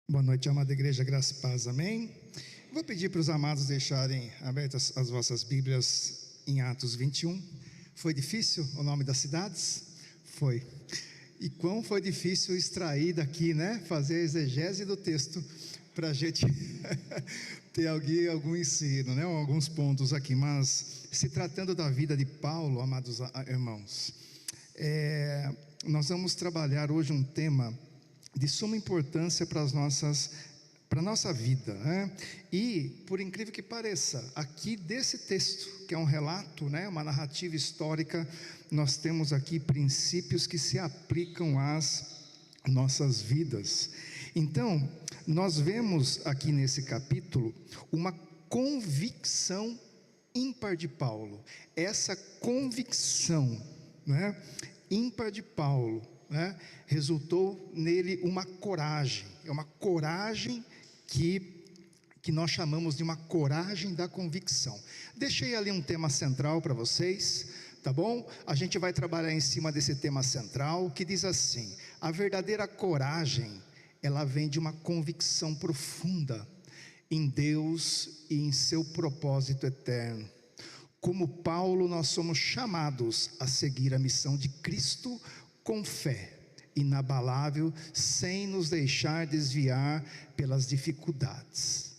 Boa noite, amada igreja, graça e paz, amém? Vou pedir para os amados deixarem abertas as vossas Bíblias em Atos 21. Foi difícil o nome das cidades? Foi. E quão foi difícil extrair daqui, né? Fazer a exegese do texto para a gente ter algum ensino, né? Alguns pontos aqui. Mas se tratando da vida de Paulo, amados irmãos, nós vamos trabalhar hoje um tema de suma importância para a nossa vida, né? E, por incrível que pareça, aqui desse texto, que é um relato, né, uma narrativa histórica, nós temos aqui princípios que se aplicam às nossas vidas. Então, nós vemos aqui nesse capítulo uma convicção ímpar de Paulo. Essa convicção, né, ímpar de Paulo, né, resultou nele uma coragem. É uma coragem que nós chamamos de uma coragem da convicção. Deixei ali um tema central para vocês, tá bom? A gente vai trabalhar em cima desse tema central, que diz assim: a verdadeira coragem, ela vem de uma convicção profunda em Deus e em seu propósito eterno. Como Paulo, nós somos chamados a seguir a missão de Cristo com fé inabalável, sem nos deixar desviar pelas dificuldades,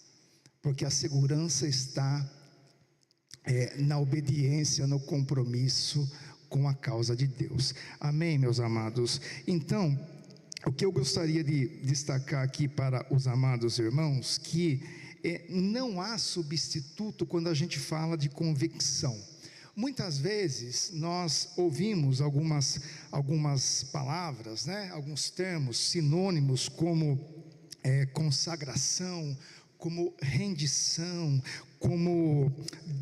porque a segurança está na obediência, no compromisso com a causa de Deus. Amém, meus amados? Então, o que eu gostaria de destacar aqui para os amados irmãos, que não há substituto quando a gente fala de convicção. Muitas vezes nós ouvimos algumas palavras, né? Alguns termos, sinônimos como consagração, como rendição, como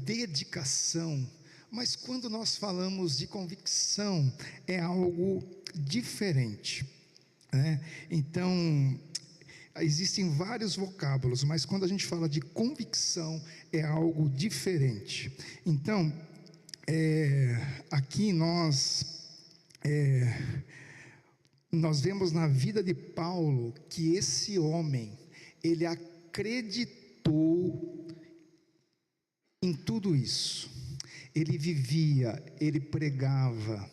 dedicação. Mas quando nós falamos de convicção, é algo diferente, né? Então, existem vários vocábulos, mas quando a gente fala de convicção, é algo diferente. Então, aqui nós vemos na vida de Paulo que esse homem, ele acreditou em tudo isso. Ele vivia, ele pregava,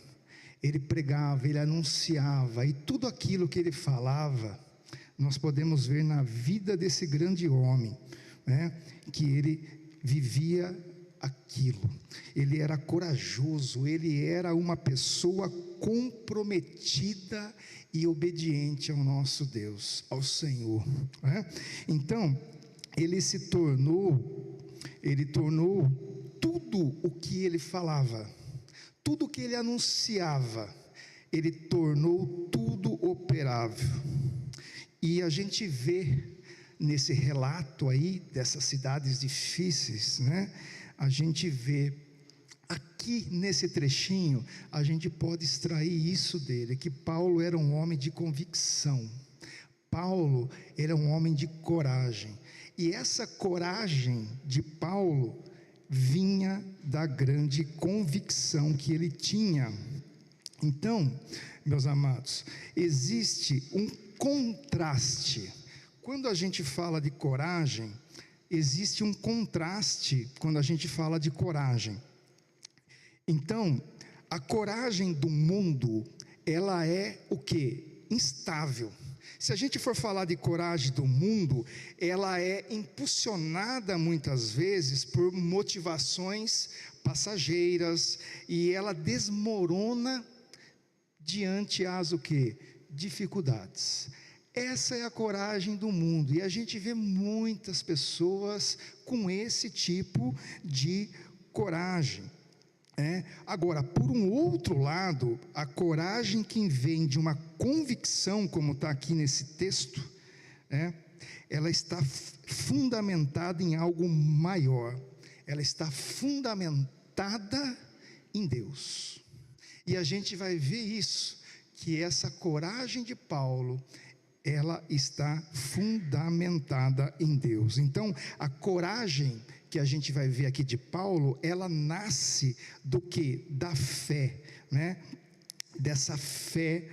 ele anunciava, e tudo aquilo que ele falava, nós podemos ver na vida desse grande homem, né? Que ele vivia aquilo. Ele era corajoso, ele era uma pessoa comprometida e obediente ao nosso Deus, ao Senhor, né? Então, ele tornou tudo o que ele falava, tudo o que ele anunciava, ele tornou tudo operável. E a gente vê nesse relato aí dessas cidades difíceis, né? A gente vê aqui nesse trechinho, a gente pode extrair isso dele, que Paulo era um homem de convicção. Paulo era um homem de coragem. E essa coragem de Paulo vinha da grande convicção que ele tinha. Então, meus amados, existe um contraste. Quando a gente fala de coragem, existe um contraste quando a gente fala de coragem. Então, a coragem do mundo, ela é o quê? Instável. Se a gente for falar de coragem do mundo, ela é impulsionada muitas vezes por motivações passageiras, e ela desmorona diante às o quê? Dificuldades. Essa é a coragem do mundo, e a gente vê muitas pessoas com esse tipo de coragem. Agora, por um outro lado, a coragem que vem de uma convicção, como está aqui nesse texto, ela está fundamentada em algo maior, ela está fundamentada em Deus. E a gente vai ver isso, que essa coragem de Paulo, ela está fundamentada em Deus. Então, a coragem que a gente vai ver aqui de Paulo, ela nasce do que? Da fé, né? Dessa fé,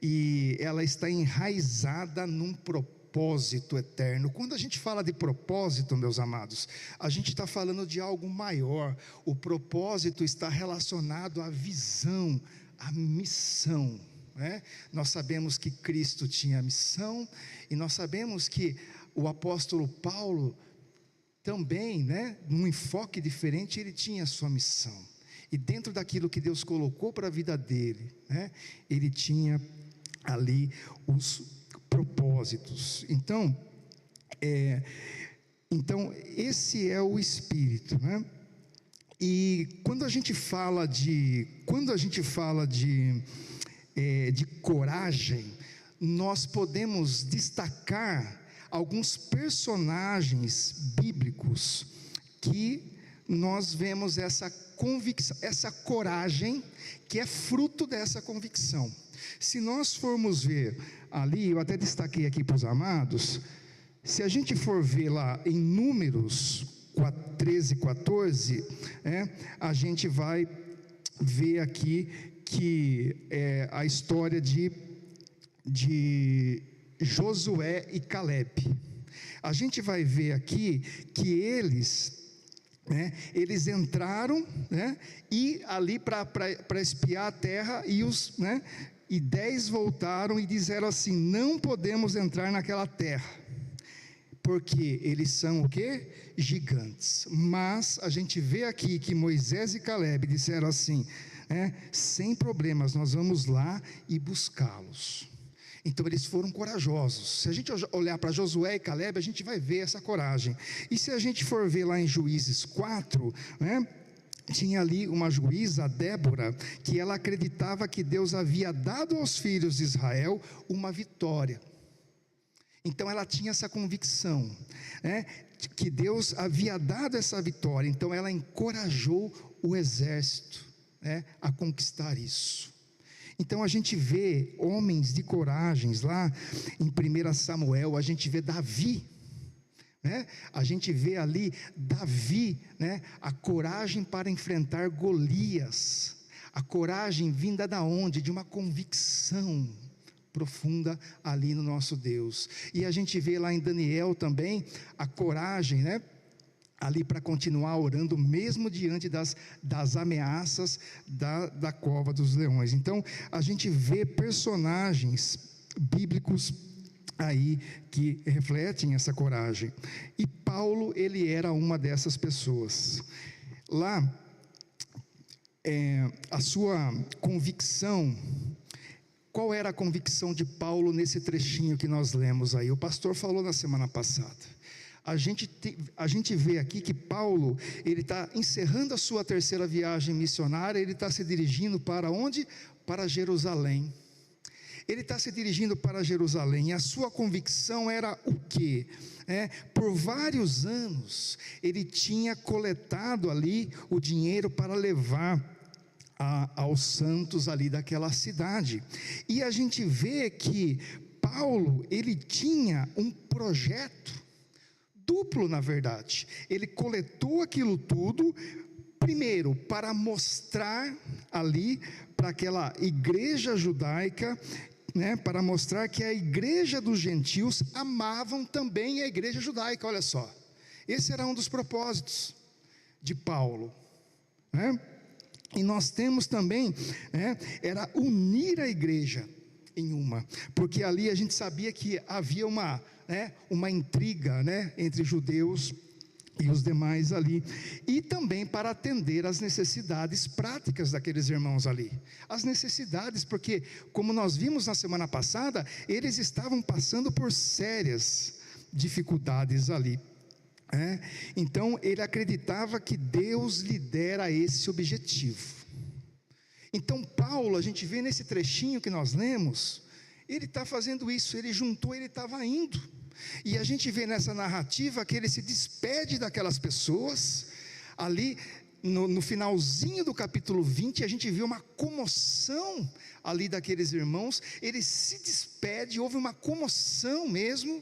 e ela está enraizada num propósito propósito eterno. Quando a gente fala de propósito, meus amados, a gente está falando de algo maior. O propósito está relacionado à visão, à missão, né? Nós sabemos que Cristo tinha missão, e nós sabemos que o apóstolo Paulo também, né, num enfoque diferente, ele tinha a sua missão, e dentro daquilo que Deus colocou para a vida dele, né, ele tinha ali os propósitos. Então esse é o Espírito, né? E quando a gente fala de coragem, nós podemos destacar alguns personagens bíblicos que nós vemos essa convicção, essa coragem que é fruto dessa convicção. Se nós formos ver ali, eu até destaquei aqui para os amados, se a gente for ver lá em Números 13, 14, a gente vai ver aqui que é a história de Josué e Calebe. A gente vai ver aqui que eles entraram, e ali para espiar a terra, e 10 voltaram e disseram assim: não podemos entrar naquela terra, porque eles são o quê? Gigantes. Mas a gente vê aqui que Moisés e Calebe disseram assim: sem problemas, nós vamos lá e buscá-los. Então eles foram corajosos. Se a gente olhar para Josué e Calebe, a gente vai ver essa coragem. E se a gente for ver lá em Juízes 4, tinha ali uma juíza, Débora, que ela acreditava que Deus havia dado aos filhos de Israel uma vitória. Então ela tinha essa convicção, que Deus havia dado essa vitória. Então ela encorajou o exército, a conquistar isso. Então a gente vê homens de coragens lá em 1 Samuel, a gente vê Davi, a gente vê ali Davi, a coragem para enfrentar Golias. A coragem vinda da onde? De uma convicção profunda ali no nosso Deus. E a gente vê lá em Daniel também a coragem, ali para continuar orando, mesmo diante das ameaças da cova dos leões. Então a gente vê personagens bíblicos aí que refletem essa coragem. E Paulo, ele era uma dessas pessoas. Lá, a sua convicção. Qual era a convicção de Paulo nesse trechinho que nós lemos aí? O pastor falou na semana passada. A gente vê aqui que Paulo, ele está encerrando a sua terceira viagem missionária. Ele está se dirigindo para onde? Para Jerusalém. Ele está se dirigindo para Jerusalém, e a sua convicção era o quê? Por vários anos, ele tinha coletado ali o dinheiro para levar aos santos ali daquela cidade. E a gente vê que Paulo, ele tinha um projeto duplo, na verdade. Ele coletou aquilo tudo, primeiro, para mostrar ali para aquela igreja judaica, para mostrar que a igreja dos gentios amavam também a igreja judaica. Olha só, esse era um dos propósitos de Paulo, e nós temos também, era unir a igreja em uma, porque ali a gente sabia que havia uma intriga, entre judeus e os demais ali, e também para atender às necessidades práticas daqueles irmãos ali, as necessidades, porque como nós vimos na semana passada, eles estavam passando por sérias dificuldades ali, então ele acreditava que Deus lhe dera esse objetivo. Então Paulo, a gente vê nesse trechinho que nós lemos, ele está fazendo isso, ele juntou, ele estava indo. E a gente vê nessa narrativa que ele se despede daquelas pessoas. Ali no finalzinho do capítulo 20, a gente vê uma comoção ali daqueles irmãos. Ele se despede, houve uma comoção mesmo,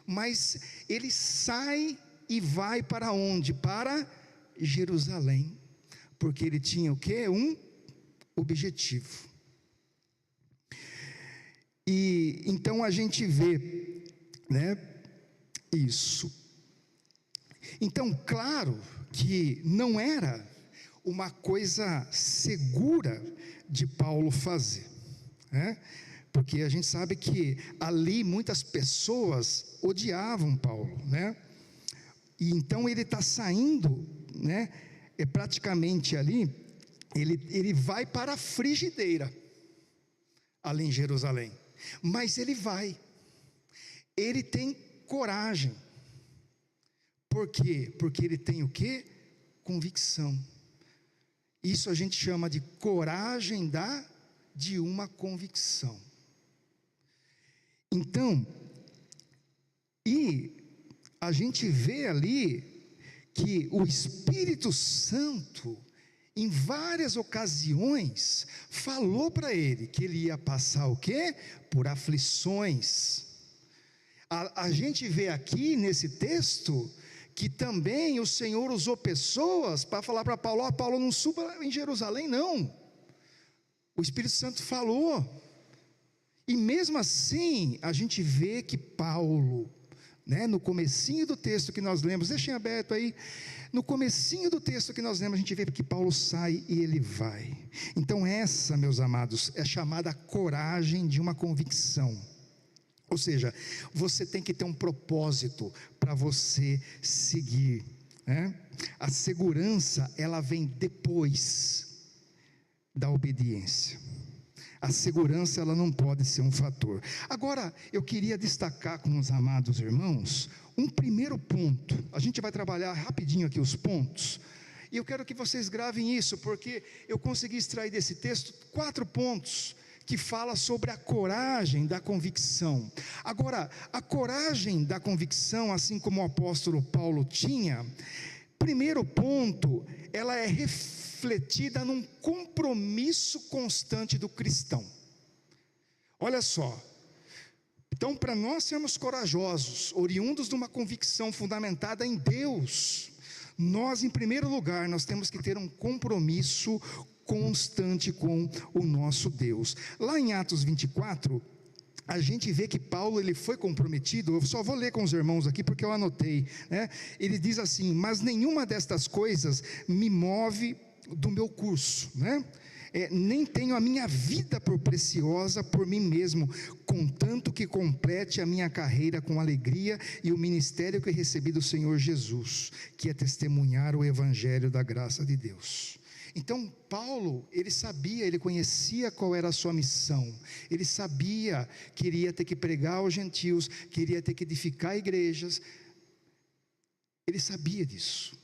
mas ele sai e vai para onde? Para Jerusalém, porque ele tinha o quê? Um objetivo. E então a gente vê né? Isso. Então, claro que não era uma coisa segura de Paulo fazer, né? Porque a gente sabe que ali muitas pessoas odiavam Paulo, né? E então ele está saindo, né? Praticamente ali, ele vai para a frigideira, ali em Jerusalém. Mas ele vai, ele tem coragem. Por quê? Porque ele tem o quê? Convicção. Isso a gente chama de coragem de uma convicção. Então, e a gente vê ali que o Espírito Santo, em várias ocasiões, falou para ele que ele ia passar o quê? Por aflições. A gente vê aqui nesse texto que também o Senhor usou pessoas para falar para Paulo: ó, Paulo, não suba em Jerusalém não. O Espírito Santo falou. E mesmo assim, a gente vê que Paulo, né, no comecinho do texto que nós lemos, deixem aberto aí, no comecinho do texto que nós lemos, a gente vê que Paulo sai e ele vai. Então essa, meus amados, é chamada coragem de uma convicção. Ou seja, você tem que ter um propósito para você seguir, né? A segurança, ela vem depois da obediência. A segurança, ela não pode ser um fator. Agora, eu queria destacar com os amados irmãos um primeiro ponto. A gente vai trabalhar rapidinho aqui os pontos, e eu quero que vocês gravem isso, porque eu consegui extrair desse texto 4 pontos que fala sobre a coragem da convicção. Agora, a coragem da convicção, assim como o apóstolo Paulo tinha, primeiro ponto, ela é refletida num compromisso constante do cristão. Olha só, então, para nós sermos corajosos, oriundos de uma convicção fundamentada em Deus, nós, em primeiro lugar, nós temos que ter um compromisso constante com o nosso Deus. Lá em Atos 24, a gente vê que Paulo, ele foi comprometido. Eu só vou ler com os irmãos aqui porque eu anotei, né? Ele diz assim: mas nenhuma destas coisas me move do meu curso, né? Nem tenho a minha vida por preciosa por mim mesmo, contanto que complete a minha carreira com alegria e o ministério que recebi do Senhor Jesus, que é testemunhar o evangelho da graça de Deus. Então Paulo, ele sabia, ele conhecia qual era a sua missão. Ele sabia que iria ter que pregar aos gentios, que iria ter que edificar igrejas. Ele sabia disso.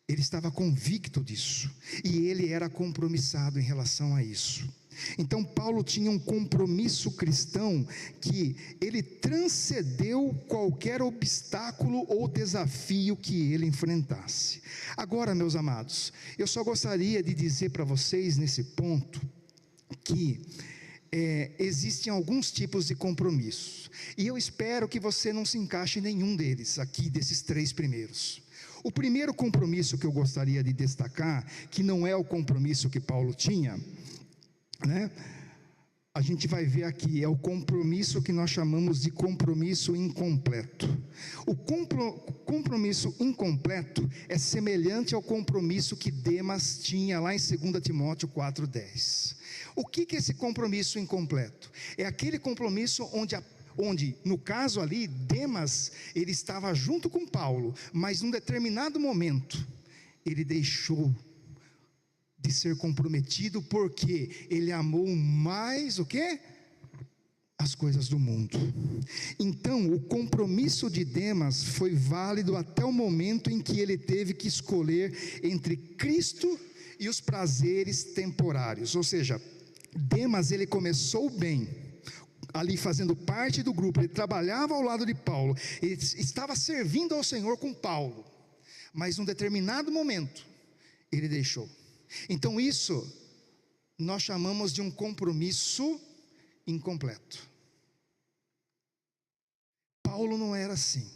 Ele estava convicto disso, e ele era compromissado em relação a isso. Então Paulo tinha um compromisso cristão que ele transcendeu qualquer obstáculo ou desafio que ele enfrentasse. Agora, meus amados, eu só gostaria de dizer para vocês nesse ponto que existem alguns tipos de compromissos, e eu espero que você não se encaixe em nenhum deles aqui, desses 3 primeiros. O primeiro compromisso que eu gostaria de destacar, que não é o compromisso que Paulo tinha, né? A gente vai ver aqui, é o compromisso que nós chamamos de compromisso incompleto. O compromisso incompleto é semelhante ao compromisso que Demas tinha lá em 2 Timóteo 4,10. O que é esse compromisso incompleto? É aquele compromisso onde, no caso ali, Demas, ele estava junto com Paulo, mas num determinado momento, ele deixou de ser comprometido, porque ele amou mais o quê? As coisas do mundo. Então, o compromisso de Demas foi válido até o momento em que ele teve que escolher entre Cristo e os prazeres temporários. Ou seja, Demas, ele começou bem, ali fazendo parte do grupo, ele trabalhava ao lado de Paulo, ele estava servindo ao Senhor com Paulo, mas num determinado momento, ele deixou. Então isso, nós chamamos de um compromisso incompleto. Paulo não era assim.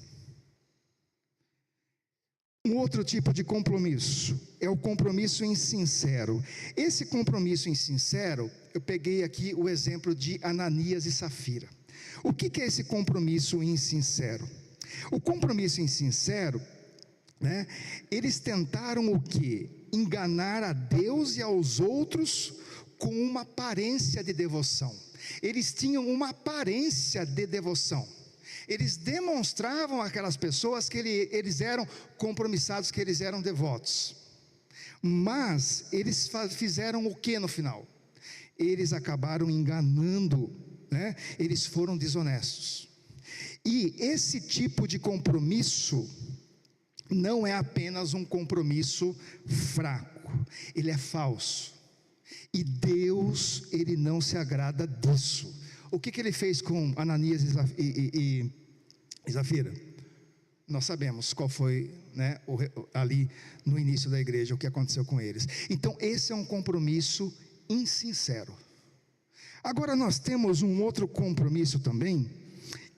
Um outro tipo de compromisso é o compromisso insincero. Esse compromisso insincero, eu peguei aqui o exemplo de Ananias e Safira. O que é esse compromisso insincero? O compromisso insincero, né? Eles tentaram o quê? Enganar a Deus e aos outros com uma aparência de devoção. Eles tinham uma aparência de devoção. Eles demonstravam àquelas pessoas que eles eram compromissados, que eles eram devotos. Mas eles fizeram o que no final? Eles acabaram enganando, né? Eles foram desonestos. E esse tipo de compromisso não é apenas um compromisso fraco, ele é falso. E Deus, ele não se agrada disso. O que ele fez com Ananias e Zafira? Nós sabemos qual foi, né, ali no início da igreja, o que aconteceu com eles. Então esse é um compromisso insincero. Agora nós temos um outro compromisso também,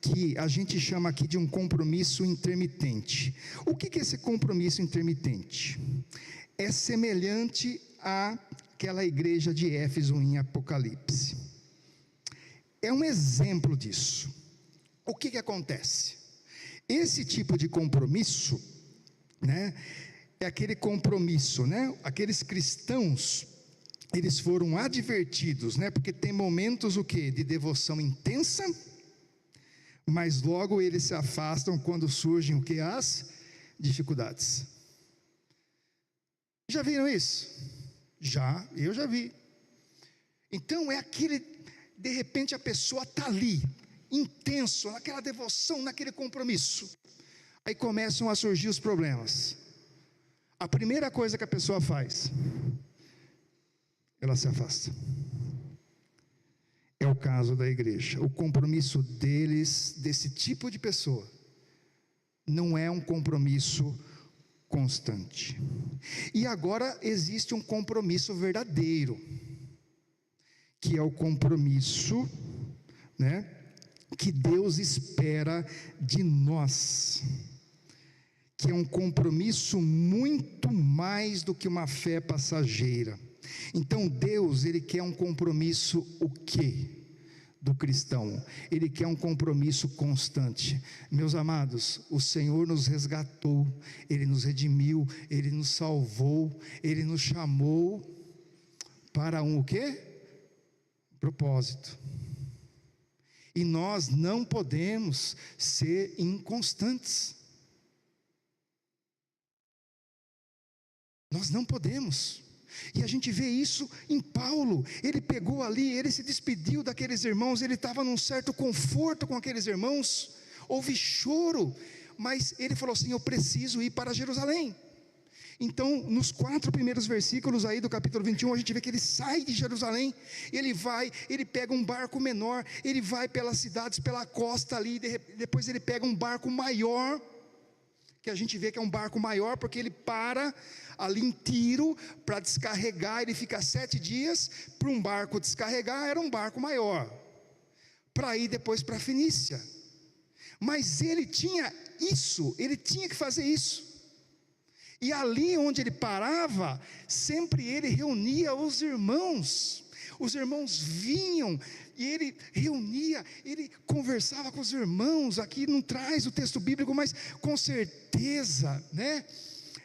que a gente chama aqui de um compromisso intermitente. O que é esse compromisso intermitente? É semelhante àquela igreja de Éfeso em Apocalipse. É um exemplo disso. O que acontece? Esse tipo de compromisso, né, é aquele compromisso, né? Aqueles cristãos, eles foram advertidos, né? Porque tem momentos o quê? De devoção intensa, mas logo eles se afastam quando surgem o quê? As dificuldades. Já viram isso? Já, eu já vi. Então é aquele, de repente a pessoa está ali, intenso, naquela devoção, naquele compromisso. Aí começam a surgir os problemas. A primeira coisa que a pessoa faz, ela se afasta. É o caso da igreja. O compromisso deles, desse tipo de pessoa, não é um compromisso constante. E agora existe um compromisso verdadeiro, que é o compromisso, né, que Deus espera de nós, que é um compromisso muito mais do que uma fé passageira. Então Deus, Ele quer um compromisso o quê? Do cristão. Ele quer um compromisso constante. Meus amados, o Senhor nos resgatou, Ele nos redimiu, Ele nos salvou, Ele nos chamou para um o quê? Propósito. E nós não podemos ser inconstantes. Nós não podemos. E a gente vê isso em Paulo. Ele pegou ali, ele se despediu daqueles irmãos, ele estava num certo conforto com aqueles irmãos, houve choro, mas ele falou assim: eu preciso ir para Jerusalém. Então, nos 4 primeiros versículos aí do capítulo 21, a gente vê que ele sai de Jerusalém, ele vai, ele pega um barco menor, ele vai pelas cidades, pela costa ali, depois ele pega um barco maior, que a gente vê que é um barco maior, porque ele para ali em Tiro, para descarregar, ele fica 7 dias, para um barco descarregar, era um barco maior, para ir depois para a Fenícia, mas ele tinha isso, ele tinha que fazer isso, e ali onde ele parava, sempre ele reunia os irmãos vinham, e ele reunia, ele conversava com os irmãos, aqui não traz o texto bíblico, mas com certeza, né?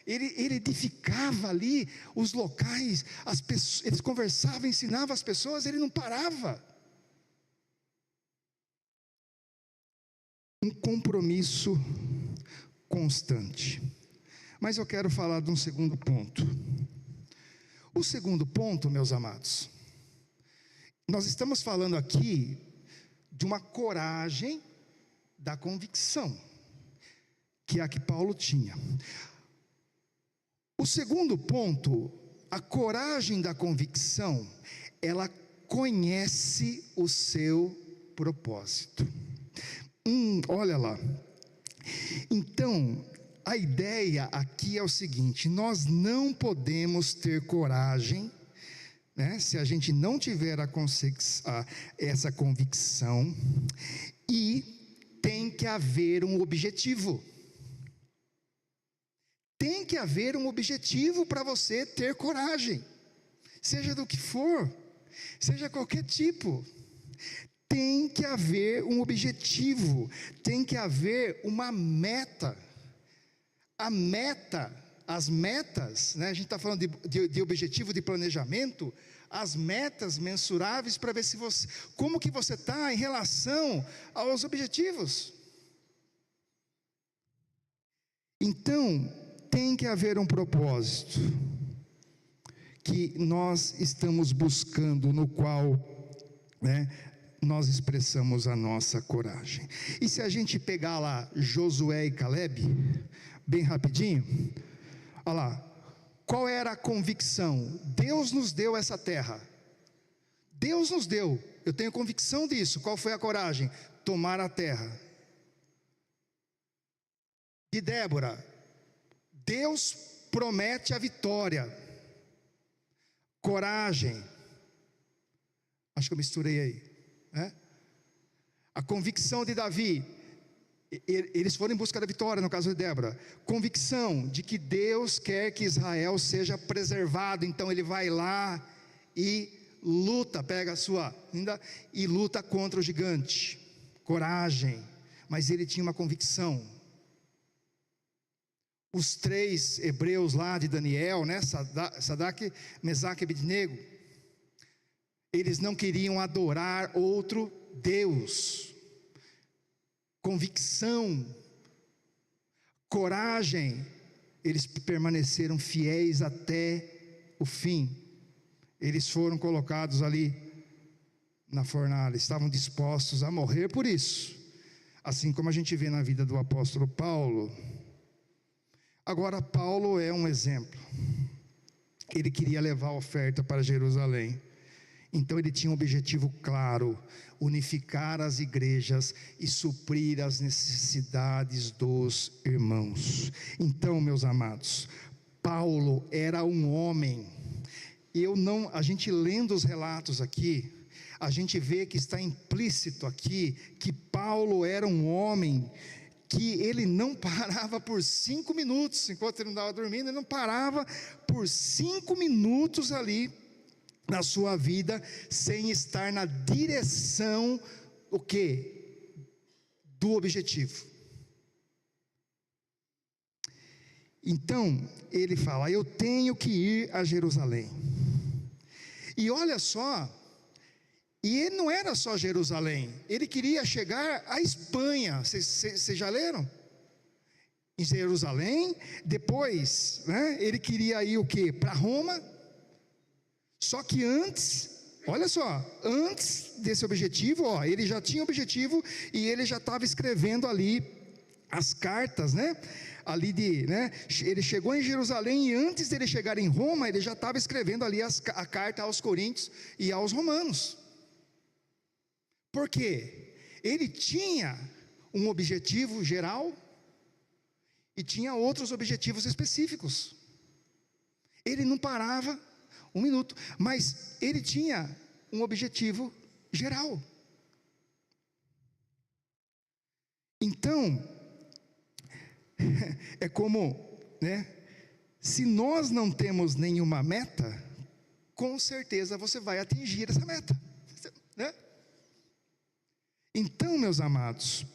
Ele edificava ali os locais, as pessoas, eles conversavam, ensinavam as pessoas, ele não parava. Um compromisso constante. Mas eu quero falar de um segundo ponto. O segundo ponto, meus amados, nós estamos falando aqui de uma coragem da convicção, que é a que Paulo tinha. O segundo ponto, a coragem da convicção, ela conhece o seu propósito. Olha lá. Então, a ideia aqui é o seguinte: nós não podemos ter coragem, né, se a gente não tiver essa convicção, e tem que haver um objetivo. Tem que haver um objetivo para você ter coragem, seja do que for, seja qualquer tipo. tem que haver um objetivo, tem que haver uma meta. A meta, as metas, né? A gente está falando de objetivo, de planejamento, as metas mensuráveis para ver se você, como que você está em relação aos objetivos. Então, tem que haver um propósito que nós estamos buscando, no qual, né, nós expressamos a nossa coragem. E se a gente pegar lá Josué e Caleb, bem rapidinho, olha lá, qual era a convicção? Deus nos deu essa terra, Deus nos deu, eu tenho convicção disso. Qual foi a coragem? Tomar a terra. De Débora, Deus promete a vitória, coragem, acho que eu misturei aí, né? A convicção de Davi, eles foram em busca da vitória, no caso de Débora, convicção de que Deus quer que Israel seja preservado, então ele vai lá e luta, pega a sua e luta contra o gigante, coragem, mas ele tinha uma convicção. Os 3 hebreus lá de Daniel, né, Sadraque, Mesaque e Abednego, eles não queriam adorar outro Deus. Convicção, coragem, eles permaneceram fiéis até o fim. Eles foram colocados ali na fornalha, estavam dispostos a morrer por isso, assim como a gente vê na vida do apóstolo Paulo. Agora, Paulo é um exemplo. Ele queria levar a oferta para Jerusalém, então ele tinha um objetivo claro: unificar as igrejas e suprir as necessidades dos irmãos. Então, meus amados, Paulo era um homem. A gente lendo os relatos aqui, a gente vê que está implícito aqui que Paulo era um homem que ele não parava por 5 minutos, enquanto ele não estava dormindo, ele não parava por 5 minutos ali na sua vida, sem estar na direção, o quê? Do objetivo. Então, ele fala: eu tenho que ir a Jerusalém. E olha só, e ele não era só Jerusalém, ele queria chegar à Espanha. Vocês já leram? Em Jerusalém, depois, né, ele queria ir o quê? Para Roma. Só que antes, olha só, antes desse objetivo, ele já tinha objetivo e ele já estava escrevendo ali as cartas, né? Ele chegou em Jerusalém e antes dele chegar em Roma, ele já estava escrevendo ali a carta aos Coríntios e aos Romanos. Por quê? Ele tinha um objetivo geral e tinha outros objetivos específicos. Ele não parava 1 minuto, mas ele tinha um objetivo geral. Então, é como, né? Se nós não temos nenhuma meta, com certeza você vai atingir essa meta, né? Então, meus amados,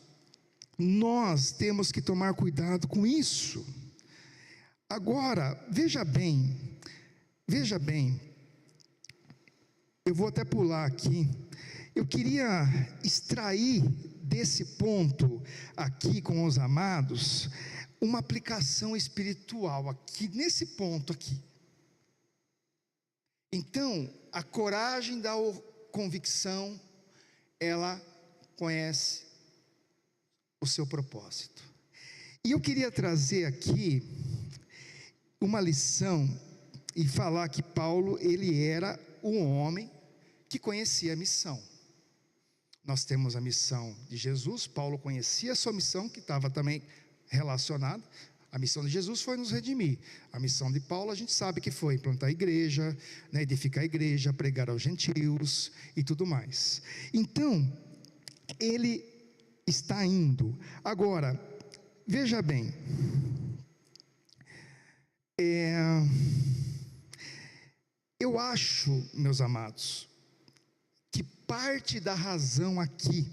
nós temos que tomar cuidado com isso. Agora, veja bem, eu vou até pular aqui. Eu queria extrair desse ponto aqui com os amados uma aplicação espiritual aqui nesse ponto aqui. Então, a coragem da convicção, ela conhece o seu propósito. E eu queria trazer aqui uma lição e falar que Paulo, ele era um homem que conhecia a missão. Nós temos a missão de Jesus. Paulo conhecia a sua missão, que estava também relacionada. A missão de Jesus foi nos redimir. A missão de Paulo, a gente sabe que foi implantar a igreja, né, edificar a igreja, pregar aos gentios e tudo mais. Então, ele está indo. Agora, veja bem, eu acho, meus amados, que parte da razão aqui,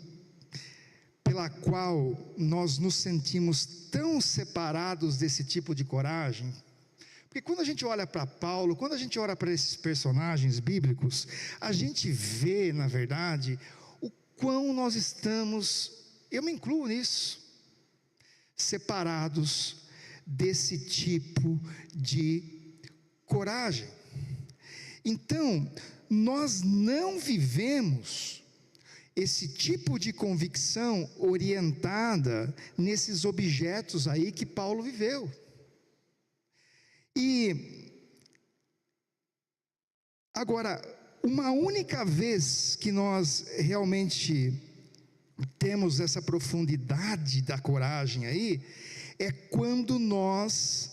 pela qual nós nos sentimos tão separados desse tipo de coragem, porque quando a gente olha para Paulo, quando a gente olha para esses personagens bíblicos, a gente vê, na verdade, o quão nós estamos, eu me incluo nisso, separados desse tipo de coragem. Então, nós não vivemos esse tipo de convicção orientada nesses objetos aí que Paulo viveu. E agora, uma única vez que nós realmente temos essa profundidade da coragem aí, é quando nós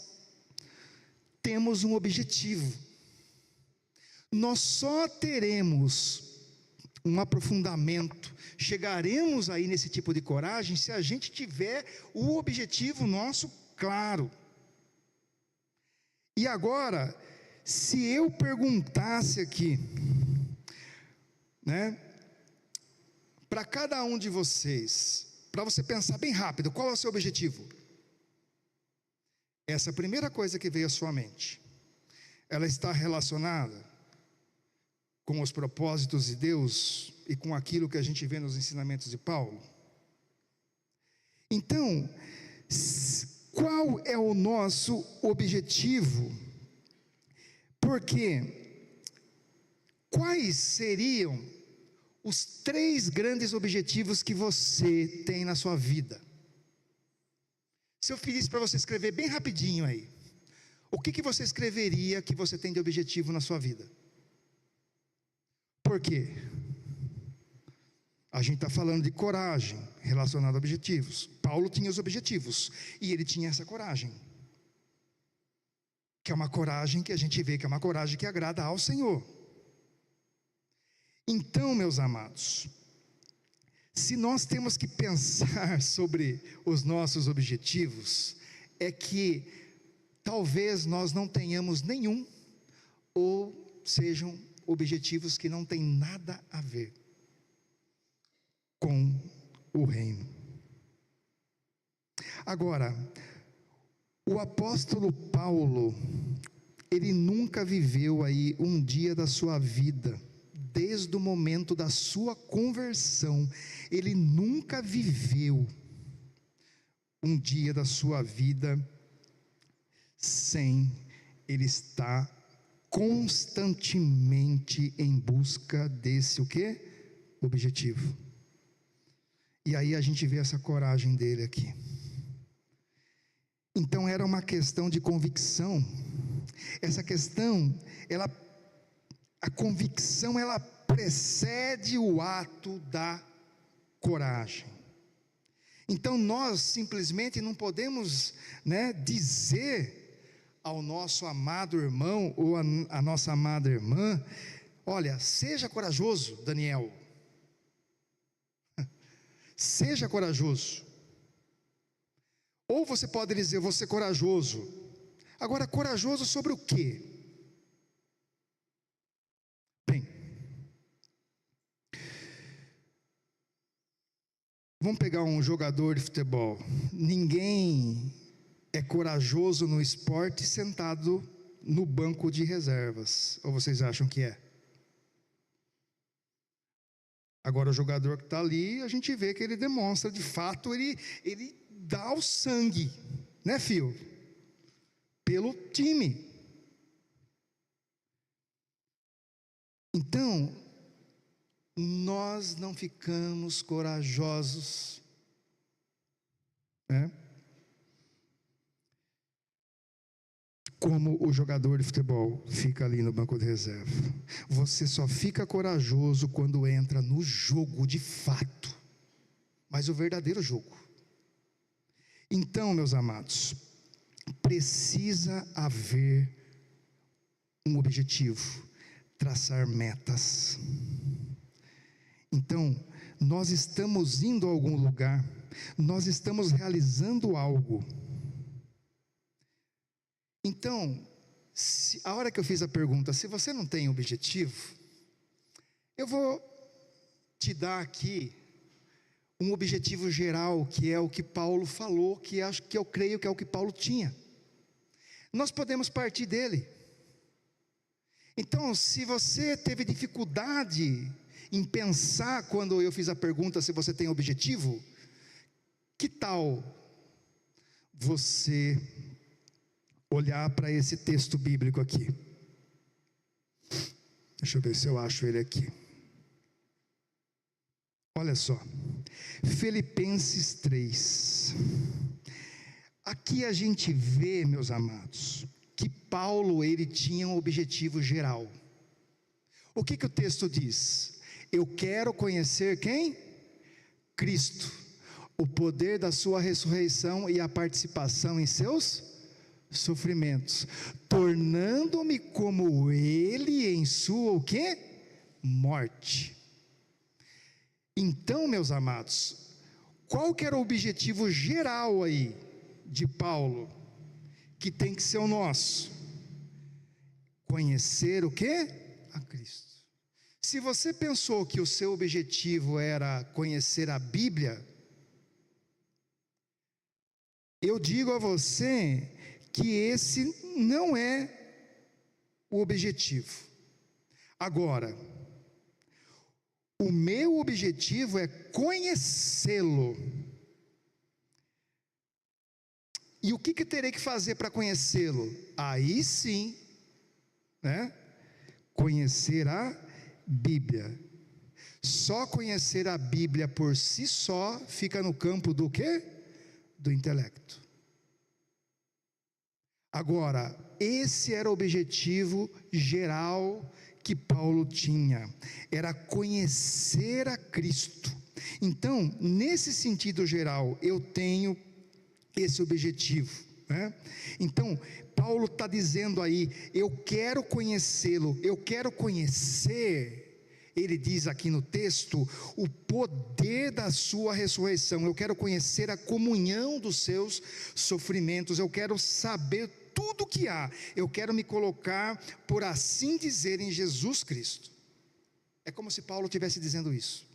temos um objetivo. Nós só teremos um aprofundamento, chegaremos aí nesse tipo de coragem se a gente tiver o objetivo nosso claro. E agora, se eu perguntasse aqui, né, para cada um de vocês, para você pensar bem rápido, qual é o seu objetivo? Essa primeira coisa que veio à sua mente, ela está relacionada com os propósitos de Deus e com aquilo que a gente vê nos ensinamentos de Paulo? Então, qual é o nosso objetivo? Porque quais seriam os 3 grandes objetivos que você tem na sua vida? Se eu pedisse para você escrever bem rapidinho aí, o que você escreveria que você tem de objetivo na sua vida? Por quê? A gente está falando de coragem relacionada a objetivos. Paulo tinha os objetivos e ele tinha essa coragem, que é uma coragem que a gente vê que é uma coragem que agrada ao Senhor. Então, meus amados, se nós temos que pensar sobre os nossos objetivos, é que talvez nós não tenhamos nenhum, ou sejam objetivos que não têm nada a ver com o reino. Agora, o apóstolo Paulo, ele nunca viveu aí um dia da sua vida, desde o momento da sua conversão, ele nunca viveu um dia da sua vida sem ele estar constantemente em busca desse o quê? Objetivo. E aí a gente vê essa coragem dele aqui. Então era uma questão de convicção. Essa questão, a convicção, ela precede o ato da coragem. Então nós simplesmente não podemos, dizer ao nosso amado irmão ou a nossa amada irmã: olha, seja corajoso, Daniel. Seja corajoso. Ou você pode dizer: eu vou ser corajoso. Agora, corajoso sobre o quê? Bem, vamos pegar um jogador de futebol. Ninguém é corajoso no esporte sentado no banco de reservas. Ou vocês acham que é? Agora, o jogador que está ali, a gente vê que ele demonstra, de fato, ele dá o sangue, né, filho? Pelo time. Então, nós não ficamos corajosos, como o jogador de futebol fica ali no banco de reserva. Você só fica corajoso quando entra no jogo de fato, mas o verdadeiro jogo. Então, meus amados, precisa haver um objetivo, traçar metas. Então, nós estamos indo a algum lugar, nós estamos realizando algo. Então, a hora que eu fiz a pergunta, se você não tem objetivo, eu vou te dar aqui um objetivo geral, que é o que Paulo falou, que eu creio que é o que Paulo tinha. Nós podemos partir dele. Então, se você teve dificuldade em pensar quando eu fiz a pergunta se você tem objetivo, que tal você olhar para esse texto bíblico aqui? Deixa eu ver se eu acho ele aqui. Olha só, Filipenses 3. Aqui a gente vê, meus amados, que Paulo, ele tinha um objetivo geral. O que o texto diz? Eu quero conhecer quem? Cristo, o poder da sua ressurreição e a participação em seus sofrimentos, tornando-me como ele em sua o quê? Morte. Então, meus amados, qual que era o objetivo geral aí de Paulo, que tem que ser o nosso? Conhecer o quê? A Cristo. Se você pensou que o seu objetivo era conhecer a Bíblia, eu digo a você que esse não é o objetivo. Agora, o meu objetivo é conhecê-lo. E o que terei que fazer para conhecê-lo? Aí sim, né? Conhecer a Bíblia. Só conhecer a Bíblia por si só fica no campo do quê? Do intelecto. Agora, esse era o objetivo geral que Paulo tinha, era conhecer a Cristo. Então, nesse sentido geral, eu tenho esse objetivo, né? Então, Paulo está dizendo aí, eu quero conhecê-lo, eu quero conhecer, ele diz aqui no texto, o poder da sua ressurreição, eu quero conhecer a comunhão dos seus sofrimentos, eu quero saber tudo que há, eu quero me colocar, por assim dizer, em Jesus Cristo. É como se Paulo estivesse dizendo isso.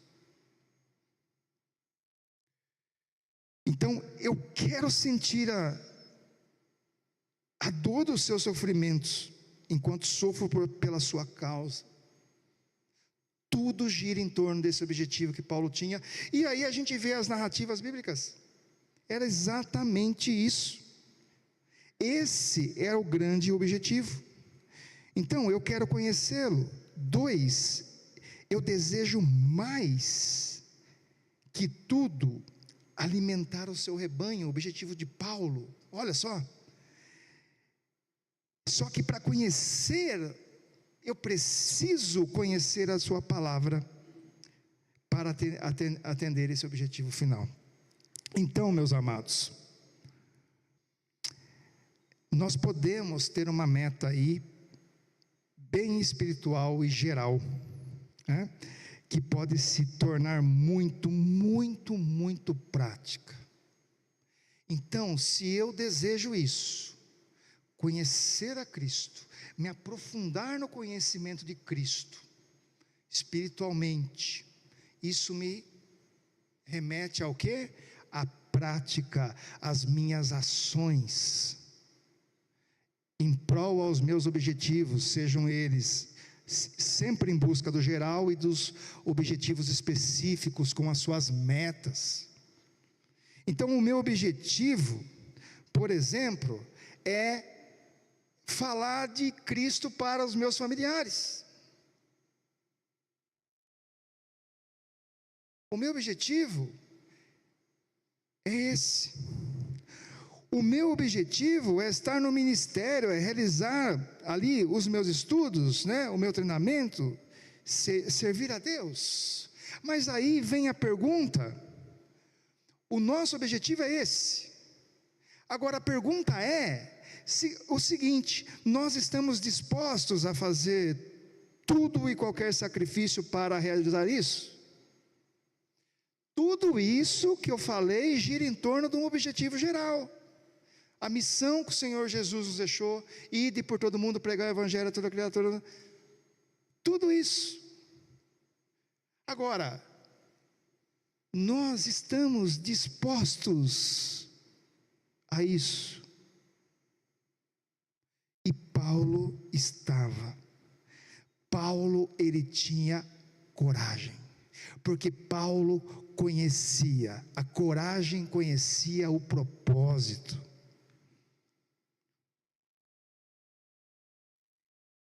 Então, eu quero sentir a dor dos seus sofrimentos, enquanto sofro pela sua causa. Tudo gira em torno desse objetivo que Paulo tinha, e aí a gente vê as narrativas bíblicas, era exatamente isso. Esse é o grande objetivo. Então, eu quero conhecê-lo. 2, eu desejo mais que tudo alimentar o seu rebanho, o objetivo de Paulo. Olha só. Só que para conhecer, eu preciso conhecer a sua palavra para atender esse objetivo final. Então, meus amados, nós podemos ter uma meta aí, bem espiritual e geral, né? Que pode se tornar muito, muito, muito prática. Então, se eu desejo isso, conhecer a Cristo, me aprofundar no conhecimento de Cristo, espiritualmente, isso me remete ao quê? À prática, às minhas ações, em prol aos meus objetivos, sejam eles sempre em busca do geral e dos objetivos específicos com as suas metas. Então, o meu objetivo, por exemplo, é falar de Cristo para os meus familiares. O meu objetivo é esse. O meu objetivo é estar no ministério, é realizar ali os meus estudos, né, o meu treinamento, servir a Deus. Mas aí vem a pergunta, o nosso objetivo é esse. Agora a pergunta é o seguinte: nós estamos dispostos a fazer tudo e qualquer sacrifício para realizar isso? Tudo isso que eu falei gira em torno de um objetivo geral. A missão que o Senhor Jesus nos deixou, ide por todo mundo, pregar o evangelho a toda criatura, tudo isso. Agora, nós estamos dispostos a isso. E Paulo estava. Paulo, ele tinha coragem, porque Paulo conhecia, a coragem conhecia o propósito.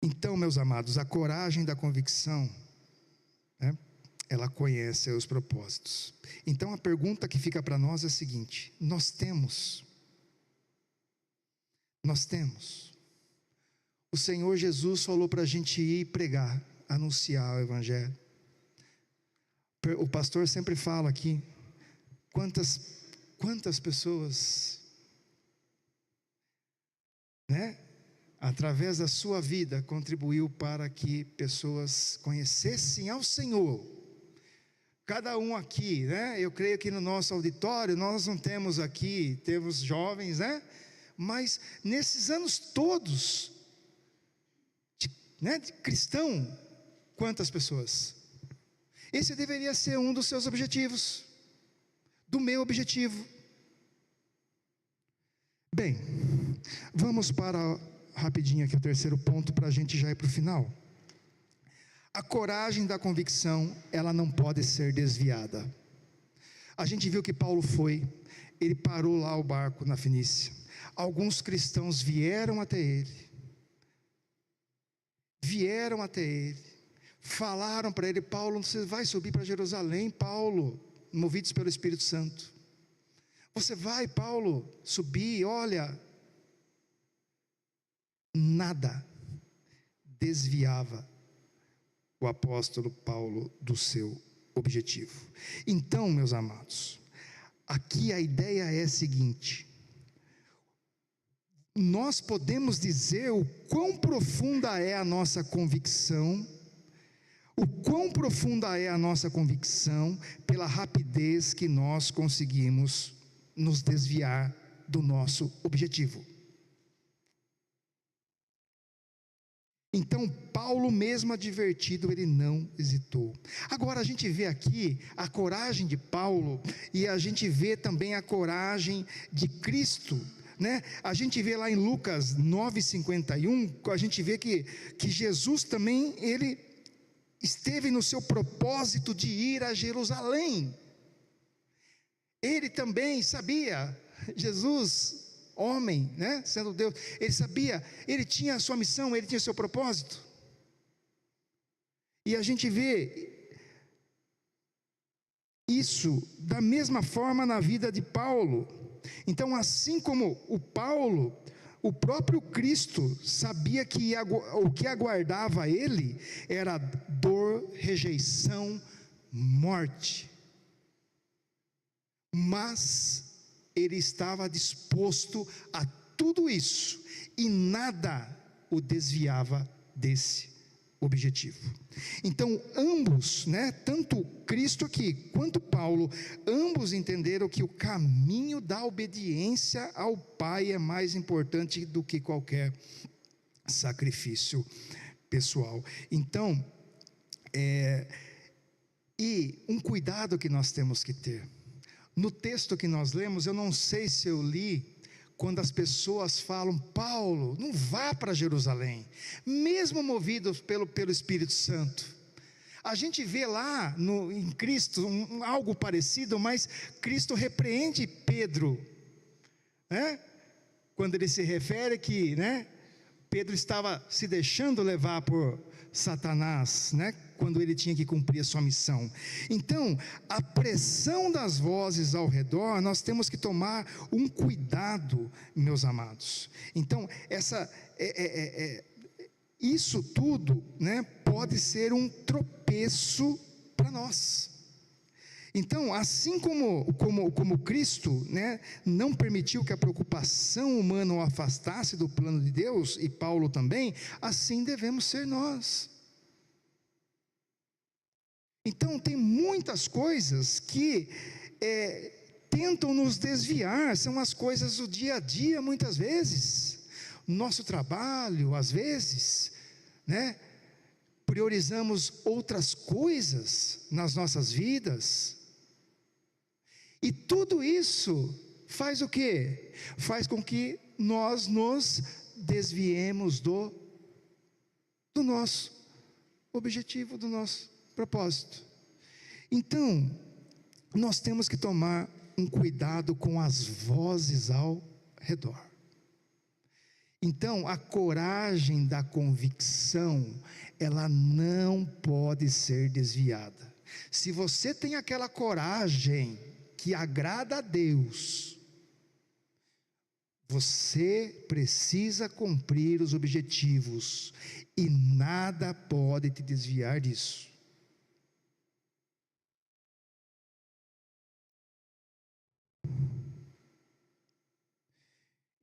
Então, meus amados, a coragem da convicção, né, ela conhece os propósitos. Então a pergunta que fica para nós é a seguinte: nós temos, o Senhor Jesus falou para a gente ir pregar, anunciar o Evangelho. O pastor sempre fala aqui, quantas pessoas, né, através da sua vida, contribuiu para que pessoas conhecessem ao Senhor. Cada um aqui, né, eu creio que no nosso auditório, nós não temos aqui, temos jovens, né, mas nesses anos todos, de cristão, quantas pessoas? Esse deveria ser um dos seus objetivos, do meu objetivo. Bem, vamos para rapidinho aqui o terceiro ponto, para a gente já ir para o final. A coragem da convicção, ela não pode ser desviada. A gente viu que Paulo ele parou lá o barco na Fenícia. Alguns cristãos vieram até ele, falaram para ele: Paulo, você vai subir para Jerusalém, Paulo, movidos pelo Espírito Santo. Você vai, Paulo, subir, olha. Nada desviava o apóstolo Paulo do seu objetivo. Então, meus amados, aqui a ideia é a seguinte: nós podemos dizer o quão profunda é a nossa convicção, pela rapidez que nós conseguimos nos desviar do nosso objetivo. Então, Paulo, mesmo advertido, ele não hesitou. Agora, a gente vê aqui a coragem de Paulo, e a gente vê também a coragem de Cristo, né? A gente vê lá em Lucas 9:51, a gente vê que Jesus também, ele esteve no seu propósito de ir a Jerusalém. Ele também sabia, Jesus, homem, né, sendo Deus, ele sabia, ele tinha a sua missão, ele tinha o seu propósito. E a gente vê isso da mesma forma na vida de Paulo. Então, assim como o Paulo, o próprio Cristo sabia que o que aguardava ele era dor, rejeição, morte. Mas ele estava disposto a tudo isso, e nada o desviava desse objetivo. Então ambos, né, tanto Cristo aqui quanto Paulo, ambos entenderam que o caminho da obediência ao Pai é mais importante do que qualquer sacrifício pessoal. Então, e um cuidado que nós temos que ter, no texto que nós lemos, eu não sei se eu li, quando as pessoas falam: Paulo, não vá para Jerusalém, mesmo movidos pelo Espírito Santo. A gente vê lá em Cristo algo parecido, mas Cristo repreende Pedro, né? Quando ele se refere que, né, Pedro estava se deixando levar por Satanás, né, quando ele tinha que cumprir a sua missão. Então, a pressão das vozes ao redor, nós temos que tomar um cuidado, meus amados. Então, isso tudo, né, pode ser um tropeço para nós. Então, assim como Cristo, né, não permitiu que a preocupação humana o afastasse do plano de Deus, e Paulo também, assim devemos ser nós. Então, tem muitas coisas que tentam nos desviar, são as coisas do dia a dia, muitas vezes, nosso trabalho, às vezes, né, priorizamos outras coisas nas nossas vidas, E tudo isso faz o quê? Faz com que nós nos desviemos do nosso objetivo, do nosso propósito. Então, nós temos que tomar um cuidado com as vozes ao redor. Então, a coragem da convicção, ela não pode ser desviada. Se você tem aquela coragem que agrada a Deus, você precisa cumprir os objetivos, e nada pode te desviar disso.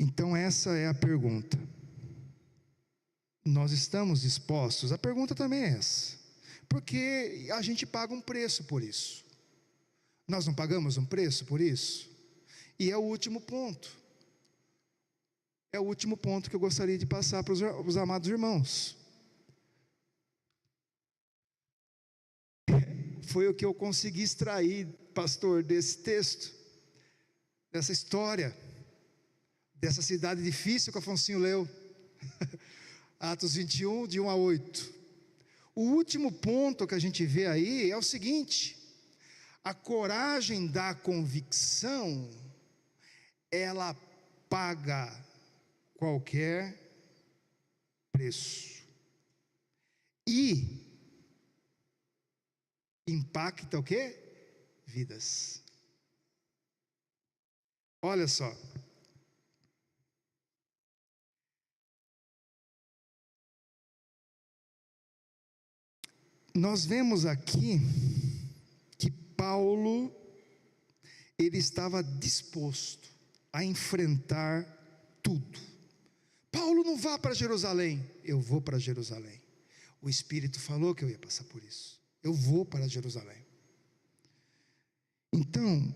Então essa é a pergunta. Nós estamos dispostos? A pergunta também é essa. Porque a gente paga um preço por isso. Nós não pagamos um preço por isso? E é o último ponto. É o último ponto que eu gostaria de passar para os amados irmãos. Foi o que eu consegui extrair, pastor, desse texto, dessa história, dessa cidade difícil que o Afonsinho leu. Atos 21, de 1 a 8. O último ponto que a gente vê aí é o seguinte: a coragem da convicção, ela paga qualquer preço. E impacta o quê? Vidas. Olha só. Nós vemos aqui que Paulo, ele estava disposto a enfrentar tudo. Paulo, não vá para Jerusalém. Eu vou para Jerusalém. O Espírito falou que eu ia passar por isso. Eu vou para Jerusalém. Então,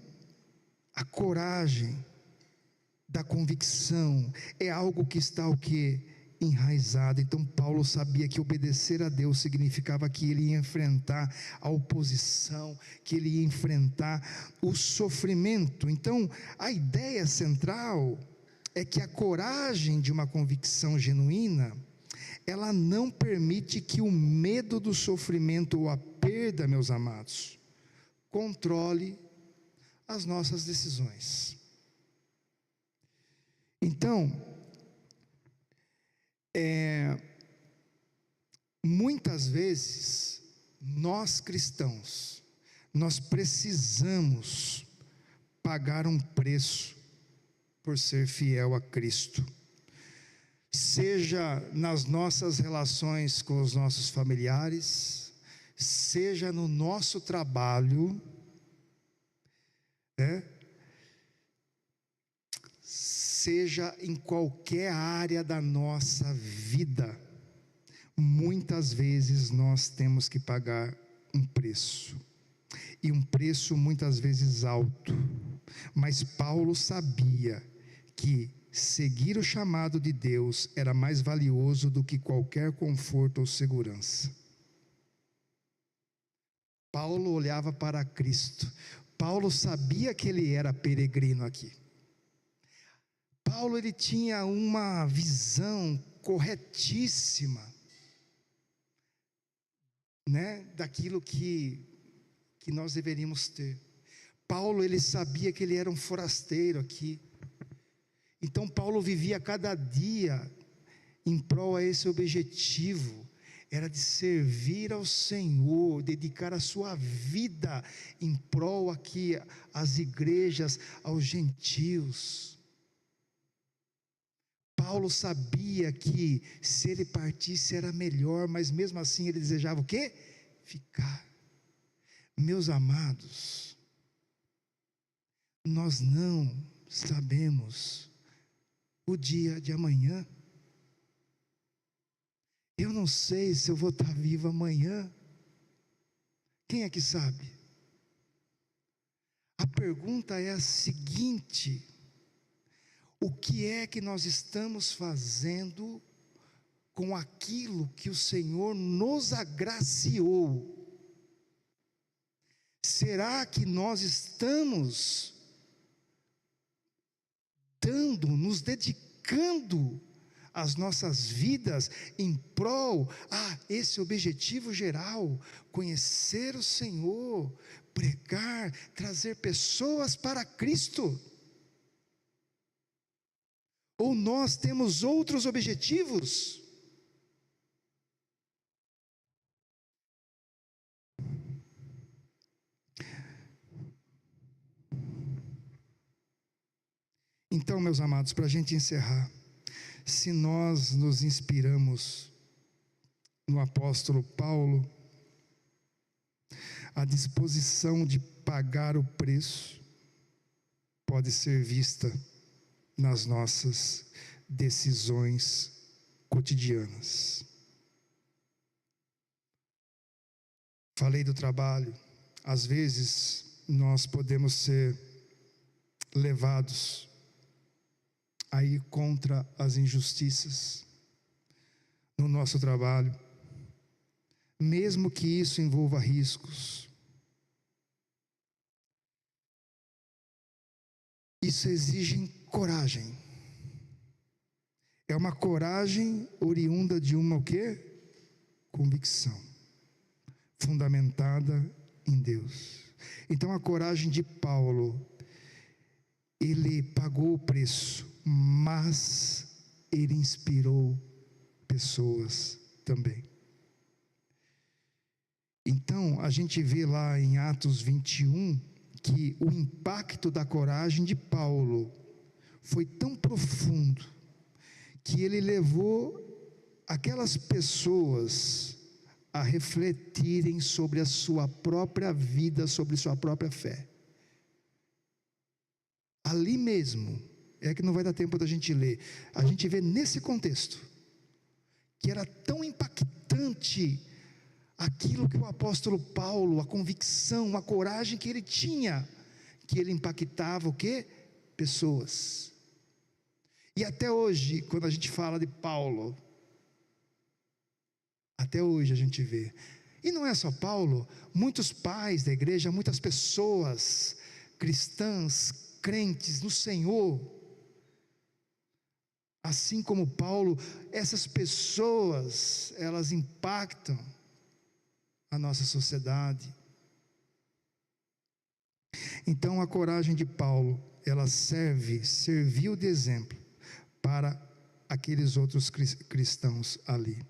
a coragem da convicção é algo que está o quê? Enraizado. Então Paulo sabia que obedecer a Deus significava que ele ia enfrentar a oposição, que ele ia enfrentar o sofrimento. Então a ideia central é que a coragem de uma convicção genuína, ela não permite que o medo do sofrimento ou a perda, meus amados, controle as nossas decisões. Então, muitas vezes, nós cristãos, nós precisamos pagar um preço por ser fiel a Cristo, seja nas nossas relações com os nossos familiares, seja no nosso trabalho, seja em qualquer área da nossa vida. Muitas vezes nós temos que pagar um preço, e um preço muitas vezes alto, mas Paulo sabia que seguir o chamado de Deus era mais valioso do que qualquer conforto ou segurança. Paulo olhava para Cristo. Paulo sabia que ele era peregrino aqui. Paulo, ele tinha uma visão corretíssima, daquilo que nós deveríamos ter. Paulo, ele sabia que ele era um forasteiro aqui. Então Paulo vivia cada dia em prol a esse objetivo, era de servir ao Senhor, dedicar a sua vida em prol aqui às igrejas, aos gentios. Paulo sabia que se ele partisse era melhor, mas mesmo assim ele desejava o quê? Ficar. Meus amados, nós não sabemos o dia de amanhã. Eu não sei se eu vou estar vivo amanhã. Quem é que sabe? A pergunta é a seguinte: o que é que nós estamos fazendo com aquilo que o Senhor nos agraciou? Será que nós estamos nos dedicando as nossas vidas em prol a esse objetivo geral, conhecer o Senhor, pregar, trazer pessoas para Cristo? Ou nós temos outros objetivos? Então, meus amados, para a gente encerrar, se nós nos inspiramos no apóstolo Paulo, a disposição de pagar o preço pode ser vista nas nossas decisões cotidianas. Falei do trabalho. Às vezes nós podemos ser levados a ir contra as injustiças no nosso trabalho, mesmo que isso envolva riscos. Isso exige coragem. É uma coragem oriunda de uma o quê? Convicção, fundamentada em Deus. Então a coragem de Paulo, ele pagou o preço, mas ele inspirou pessoas também. Então a gente vê lá em Atos 21, que o impacto da coragem de Paulo foi tão profundo, que ele levou aquelas pessoas a refletirem sobre a sua própria vida, sobre sua própria fé. Ali mesmo, é que não vai dar tempo da gente ler, a gente vê nesse contexto, que era tão impactante aquilo que o apóstolo Paulo, a convicção, a coragem que ele tinha, que ele impactava o quê? Pessoas. E até hoje, quando a gente fala de Paulo, até hoje a gente vê, e não é só Paulo, muitos pais da igreja, muitas pessoas cristãs, crentes no Senhor, assim como Paulo, essas pessoas, elas impactam a nossa sociedade. Então a coragem de Paulo, ela serviu de exemplo para aqueles outros cristãos ali,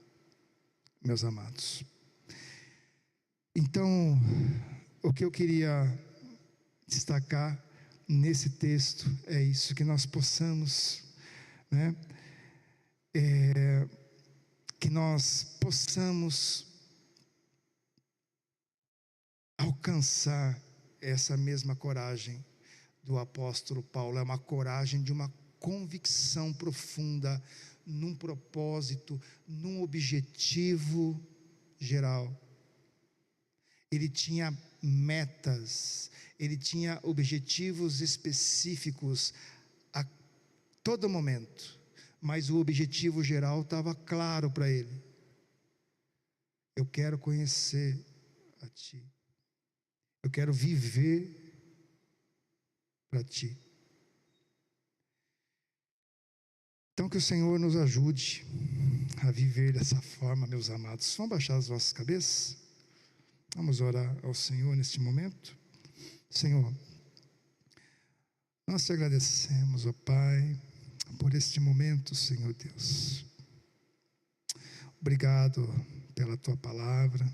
meus amados. Então, o que eu queria destacar nesse texto é isso, que nós possamos, que nós possamos alcançar essa mesma coragem do apóstolo Paulo. É uma coragem de uma convicção profunda, num propósito, num objetivo geral. Ele tinha metas, ele tinha objetivos específicos a todo momento, mas o objetivo geral estava claro para ele. Eu quero conhecer a Ti, eu quero viver para Ti. Então que o Senhor nos ajude a viver dessa forma, meus amados. Vamos baixar as vossas cabeças? Vamos orar ao Senhor neste momento. Senhor, nós te agradecemos, ó Pai, por este momento, Senhor Deus. Obrigado pela Tua palavra,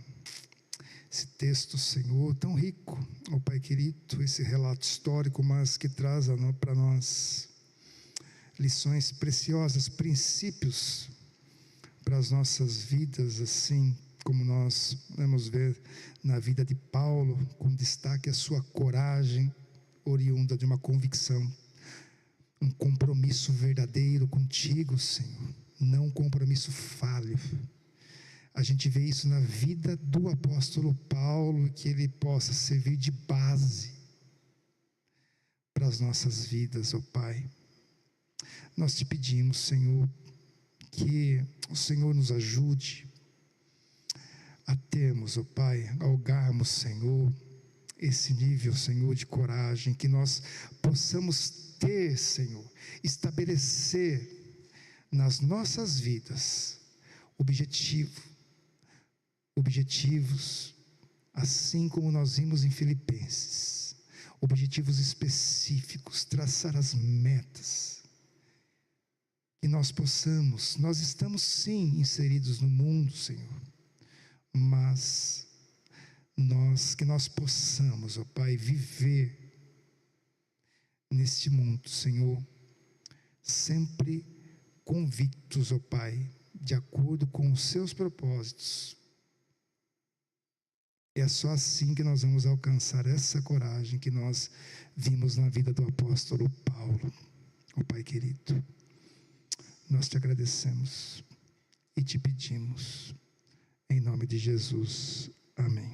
esse texto, Senhor, tão rico, ó Pai querido, esse relato histórico, mas que traz para nós lições preciosas, princípios para as nossas vidas, assim como nós vamos ver na vida de Paulo, com destaque a sua coragem, oriunda de uma convicção, um compromisso verdadeiro contigo, Senhor, não um compromisso falho. A gente vê isso na vida do apóstolo Paulo, que ele possa servir de base para as nossas vidas, ó Pai. Nós te pedimos, Senhor, que o Senhor nos ajude a termos, ó Pai, galgarmos, Senhor, esse nível, Senhor, de coragem, que nós possamos ter, Senhor, estabelecer nas nossas vidas objetivos, assim como nós vimos em Filipenses, objetivos específicos, traçar as metas, que nós possamos, nós estamos sim inseridos no mundo, Senhor, mas que nós possamos, ó Pai, viver neste mundo, Senhor, sempre convictos, ó Pai, de acordo com os seus propósitos. É só assim que nós vamos alcançar essa coragem que nós vimos na vida do apóstolo Paulo. Ó Pai querido, nós te agradecemos e te pedimos, em nome de Jesus, amém.